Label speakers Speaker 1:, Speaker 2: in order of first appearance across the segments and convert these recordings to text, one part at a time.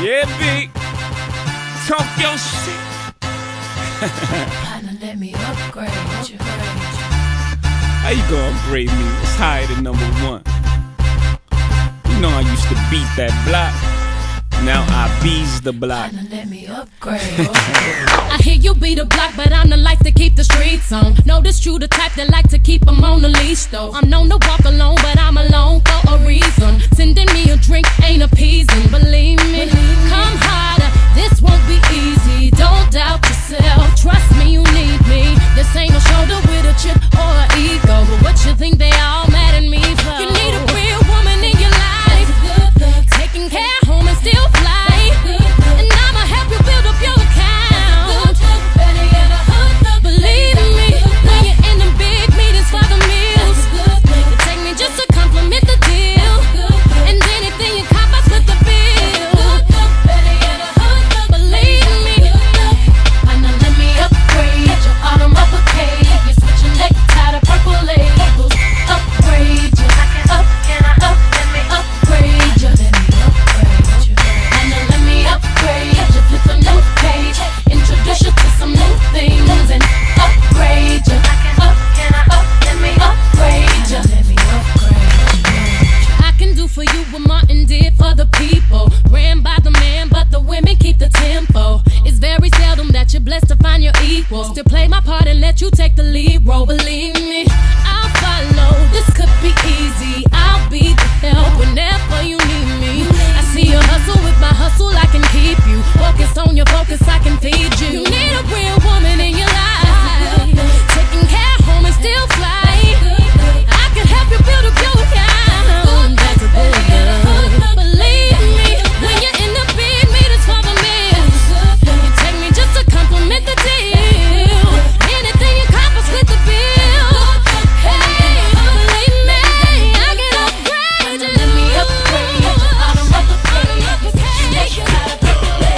Speaker 1: Yeah, big. Talk your shit.
Speaker 2: Partner, let me upgrade you.
Speaker 1: How you gonna upgrade me? It's higher than number one. You know I used to beat that block. Now I bees the block.
Speaker 2: Partner, let me upgrade.
Speaker 3: I hear you be the block, but I'm the life to keep the streets on. Notice you the type that like to keep them on the leash though. I'm known to walk alone, but I'm alone for a reason. Sending me a drink ain't appeasing, believe me. Come harder, this won't be easy. Don't doubt yourself, trust me, you need me. This ain't a shoulder with a chip or an ego, but what you think they all mad at me for? You need a real woman in your life, taking care home and still fly. And I'ma help you build up your account. Believe me, when you're in them big meetings for the meals, you take me just to compliment the deal. And anything you cop, I split the bill. Believe me,
Speaker 2: Partner, let me upgrade you. Autumn uppercase. You're switching necktie to purple labels. Upgrade you. Let me upgrade you. Partner, let me upgrade you. Flip a new page. Introduce you to some new things and upgrade you. Let me upgrade you.
Speaker 3: I can do for you what Martin did for the people. Ran by the man, but the women keep the tempo. It's very seldom that you're blessed to find your equal. Still play my part and let you take the lead role. Believe me, I'll follow. This could be easy. I'll be the help whenever you need me. I see you hustle with my hustle. I can keep you focused on your focus. I can feed you. You need a real woman in your life, taking care home and still fly. I can help you build up your account. That's a good girl. Believe me, when you're in the big meetings for the meals, you take me just to compliment the deal. Anything you cop, I split the bill. Hey, believe me, I can upgrade you.
Speaker 2: Let me upgrade you. Autumn uppercase.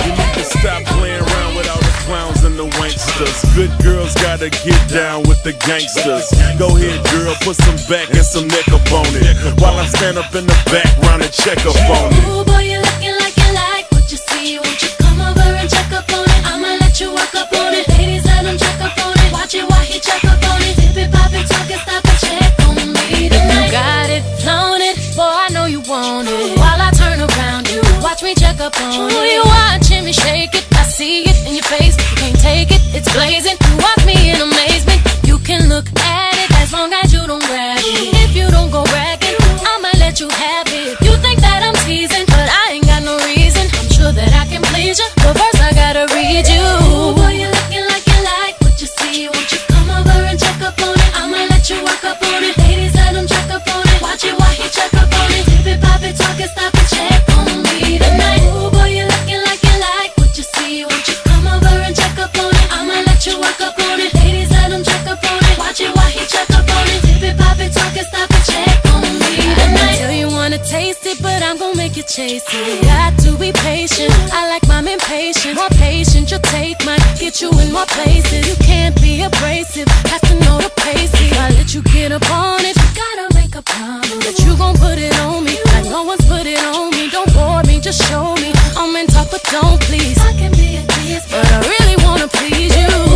Speaker 4: You need to stop playing around with all the clowns and the wanksters. Good girls gotta get down with the gangsters. Go ahead, girl, put some back and some neck up on it, while I stand up in the background and check up on it.
Speaker 2: Ooh, boy, you're looking like you like what you see. Won't you come over and check up on it? I'ma let you work up on it. Ladies, let him check up on it. Watch it while he check up on it. Dip it, pop it, talk it, stop it, check on me tonight.
Speaker 3: You got it, flown it, boy, I know you want it. While I turn around, you watch me check up on it. You watching me shake it, I see it in your face. You can't take it, it's blazing. You watch me in amazement. You can look at it as long as you don't grab it. If you don't go bragging, I'ma let you have it. You think that I'm teasing, but I ain't got no reason. I'm sure that I can please you, but first I gotta read you.
Speaker 2: Ooh, boy, you're looking like you like what you see. Won't you come over and check up on it? I'ma let you work up on it. Ladies, let him check up on it. Watch it while he check up on it. Dip it, pop it, talk it, stop it, check on me tonight. Ooh, boy, you're looking like you like what you see. Won't you come over and check up on it? I'ma let you work up on it. Ladies, let him check up on it. Watch it while he check up on it. Dip it, pop it, talk it, stop it, check on me tonight.
Speaker 3: Tell you wanna taste it, but I'm gon' make you chase it. Got to be patient, I like mine impatient. More patient, your take might get you in more places. You can't be abrasive, have to know the pace. If I let you get up on it, you gotta make a promise that you gon' put it on me, like no one's put it on me. Don't bore me, just show me. I'm in talk, but don't please.
Speaker 2: I can be a tease,
Speaker 3: But I really wanna please you.